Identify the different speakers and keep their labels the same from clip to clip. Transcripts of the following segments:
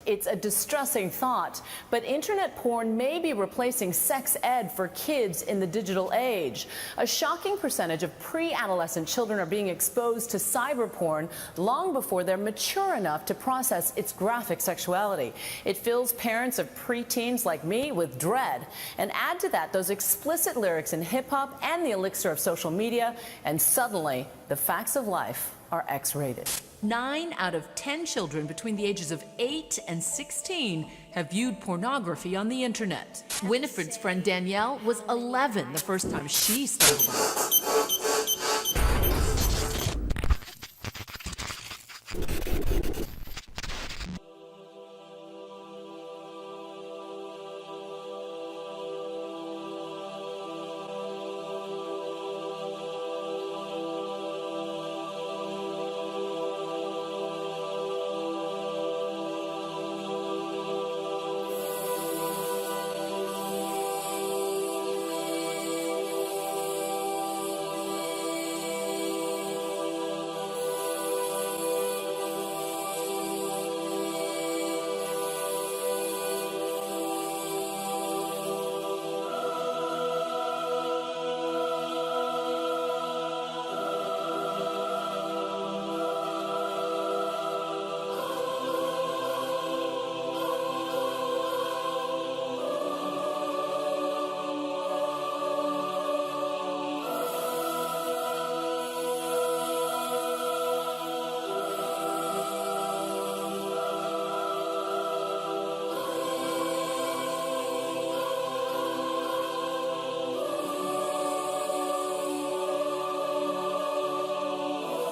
Speaker 1: It's a distressing thought, but internet porn may be replacing sex ed for kids in the digital age. A shocking percentage of pre-adolescent children are being exposed to cyber porn long before they're mature enough to process its graphic sexuality. It fills parents of preteens like me with dread. And add to that those explicit lyrics in hip-hop and the elixir of social media, and suddenly the facts of life are X-rated.
Speaker 2: 9 out of 10 children between the ages of 8 and 16 have viewed pornography on the internet. Winifred's friend Danielle was 11 the first time she stumbled on it.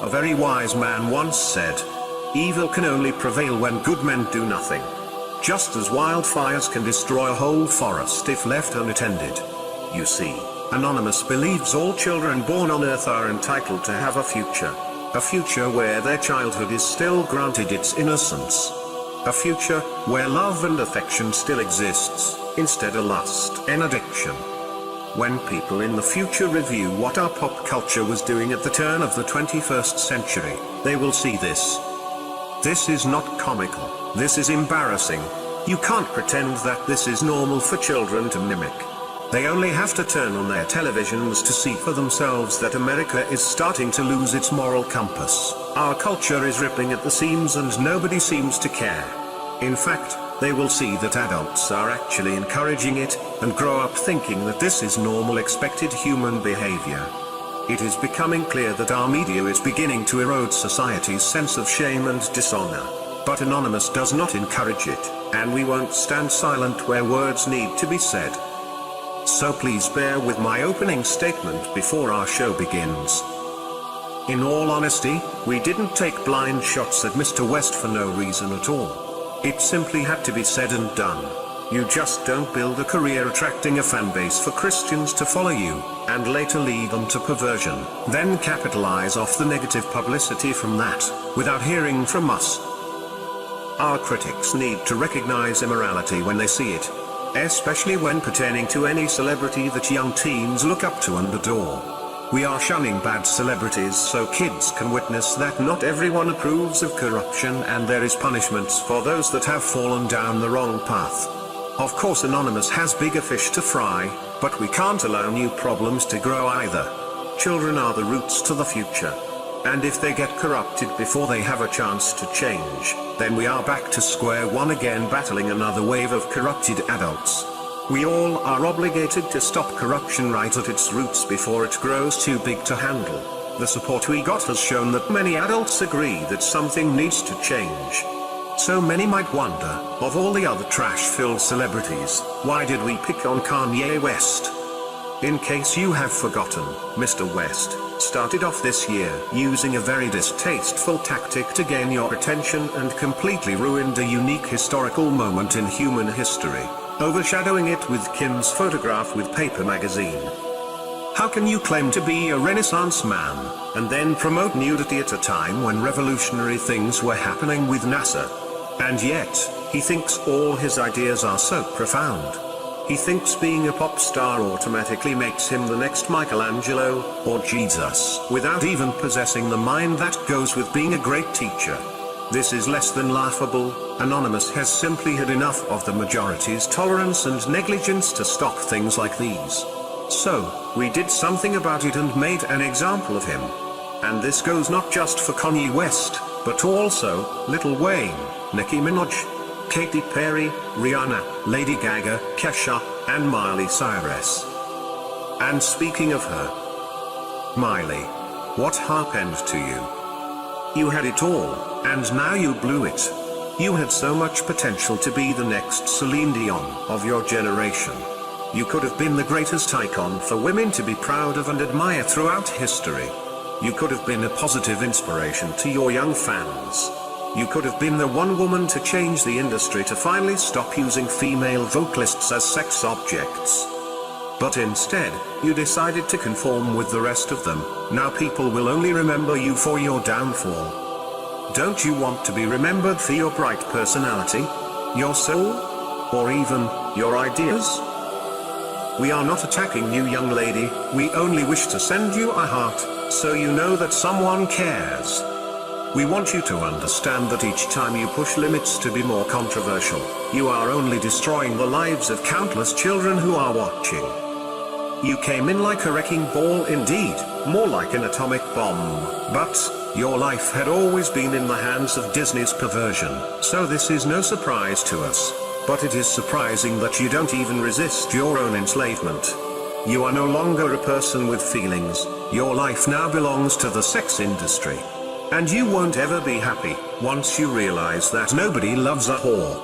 Speaker 3: A very wise man once said, "Evil can only prevail when good men do nothing. Just as wildfires can destroy a whole forest if left unattended." You see, Anonymous believes all children born on Earth are entitled to have a future where their childhood is still granted its innocence, a future where love and affection still exists, instead of lust and addiction. When people in the future review what our pop culture was doing at the turn of the 21st century, they will see this. This is not comical. This is embarrassing. You can't pretend that this is normal for children to mimic. They only have to turn on their televisions to see for themselves that America is starting to lose its moral compass. Our culture is ripping at the seams and nobody seems to care. In fact, they will see that adults are actually encouraging it, and grow up thinking that this is normal expected human behavior. It is becoming clear that our media is beginning to erode society's sense of shame and dishonor. But Anonymous does not encourage it, and we won't stand silent where words need to be said. So please bear with my opening statement before our show begins. In all honesty, we didn't take blind shots at Mr. West for no reason at all. It simply had to be said and done. You just don't build a career attracting a fan base for Christians to follow you, and later lead them to perversion, then capitalize off the negative publicity from that, without hearing from us. Our critics need to recognize immorality when they see it, especially when pertaining to any celebrity that young teens look up to and adore. We are shunning bad celebrities so kids can witness that not everyone approves of corruption, and there is punishments for those that have fallen down the wrong path. Of course Anonymous has bigger fish to fry, but we can't allow new problems to grow either. Children are the roots to the future. And if they get corrupted before they have a chance to change, then we are back to square one again, battling another wave of corrupted adults. We all are obligated to stop corruption right at its roots before it grows too big to handle. The support we got has shown that many adults agree that something needs to change. So many might wonder, of all the other trash-filled celebrities, why did we pick on Kanye West? In case you have forgotten, Mr. West started off this year using a very distasteful tactic to gain your attention and completely ruined a unique historical moment in human history, overshadowing it with Kim's photograph with Paper magazine. How can you claim to be a Renaissance man, and then promote nudity at a time when revolutionary things were happening with NASA? And yet, he thinks all his ideas are so profound. He thinks being a pop star automatically makes him the next Michelangelo, or Jesus, without even possessing the mind that goes with being a great teacher. This is less than laughable. Anonymous has simply had enough of the majority's tolerance and negligence to stop things like these. So, we did something about it and made an example of him. And this goes not just for Kanye West, but also Lil Wayne, Nicki Minaj, Katy Perry, Rihanna, Lady Gaga, Kesha, and Miley Cyrus. And speaking of her, Miley, what happened to you? You had it all, and now you blew it. You had so much potential to be the next Celine Dion of your generation. You could have been the greatest icon for women to be proud of and admire throughout history. You could have been a positive inspiration to your young fans. You could have been the one woman to change the industry to finally stop using female vocalists as sex objects. But instead, you decided to conform with the rest of them. Now people will only remember you for your downfall. Don't you want to be remembered for your bright personality, your soul, or even your ideas? We are not attacking you, young lady. We only wish to send you a heart, so you know that someone cares. We want you to understand that each time you push limits to be more controversial, you are only destroying the lives of countless children who are watching. You came in like a wrecking ball indeed, more like an atomic bomb, but your life had always been in the hands of Disney's perversion, so this is no surprise to us. But it is surprising that you don't even resist your own enslavement. You are no longer a person with feelings, your life now belongs to the sex industry. And you won't ever be happy, once you realize that nobody loves a whore.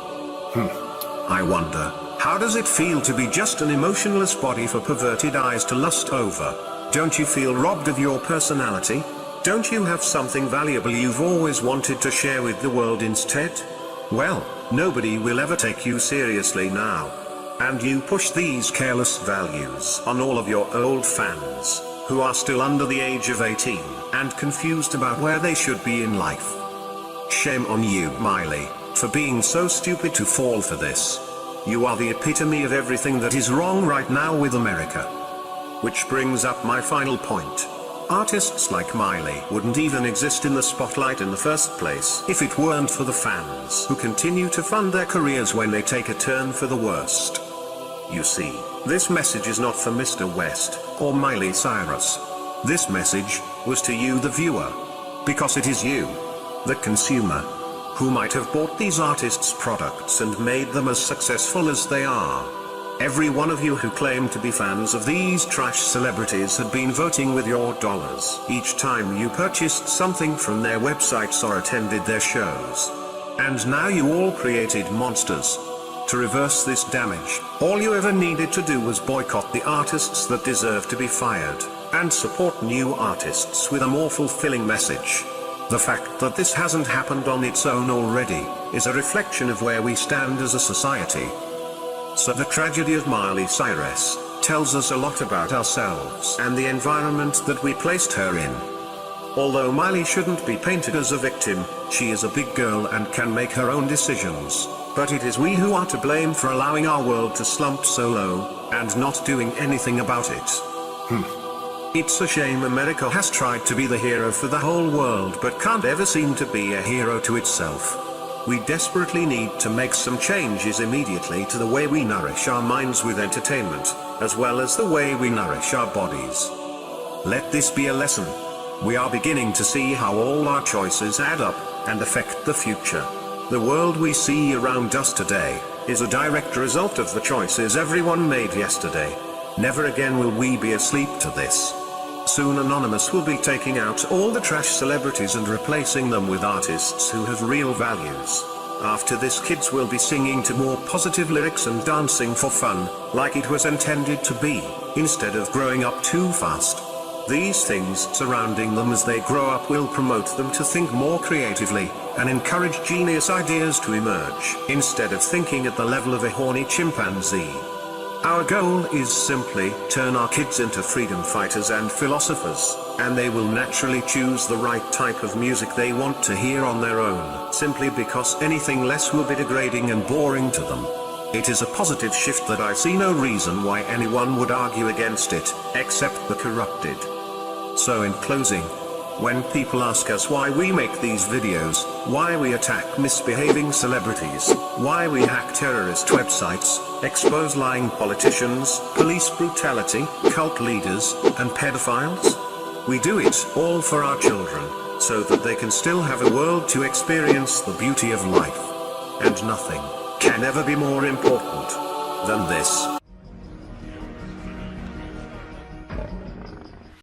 Speaker 3: I wonder, how does it feel to be just an emotionless body for perverted eyes to lust over? Don't you feel robbed of your personality? Don't you have something valuable you've always wanted to share with the world instead? Well, nobody will ever take you seriously now. And you push these careless values on all of your old fans, who are still under the age of 18, and confused about where they should be in life. Shame on you, Miley, for being so stupid to fall for this. You are the epitome of everything that is wrong right now with America. Which brings up my final point. Artists like Miley wouldn't even exist in the spotlight in the first place if it weren't for the fans who continue to fund their careers when they take a turn for the worst. You see, this message is not for Mr. West or Miley Cyrus. This message was to you, the viewer. Because it is you, the consumer, who might have bought these artists' products and made them as successful as they are. Every one of you who claimed to be fans of these trash celebrities had been voting with your dollars each time you purchased something from their websites or attended their shows. And now you all created monsters. To reverse this damage, all you ever needed to do was boycott the artists that deserve to be fired, and support new artists with a more fulfilling message. The fact that this hasn't happened on its own already is a reflection of where we stand as a society. So the tragedy of Miley Cyrus tells us a lot about ourselves and the environment that we placed her in. Although Miley shouldn't be painted as a victim, she is a big girl and can make her own decisions. But it is we who are to blame for allowing our world to slump so low, and not doing anything about it. It's a shame America has tried to be the hero for the whole world but can't ever seem to be a hero to itself. We desperately need to make some changes immediately to the way we nourish our minds with entertainment, as well as the way we nourish our bodies. Let this be a lesson. We are beginning to see how all our choices add up and affect the future. The world we see around us today is a direct result of the choices everyone made yesterday. Never again will we be asleep to this. Soon Anonymous will be taking out all the trash celebrities and replacing them with artists who have real values. After this, kids will be singing to more positive lyrics and dancing for fun, like it was intended to be, instead of growing up too fast. These things surrounding them as they grow up will promote them to think more creatively, and encourage genius ideas to emerge, instead of thinking at the level of a horny chimpanzee. Our goal is simply turn our kids into freedom fighters and philosophers, and they will naturally choose the right type of music they want to hear on their own, simply because anything less will be degrading and boring to them. It is a positive shift that I see no reason why anyone would argue against it, except the corrupted. So in closing, When people ask us why we make these videos, why we attack misbehaving celebrities, why we hack terrorist websites, expose lying politicians, police brutality, cult leaders, and pedophiles, we do it all for our children, so that they can still have a world to experience the beauty of life. And nothing can ever be more important than this.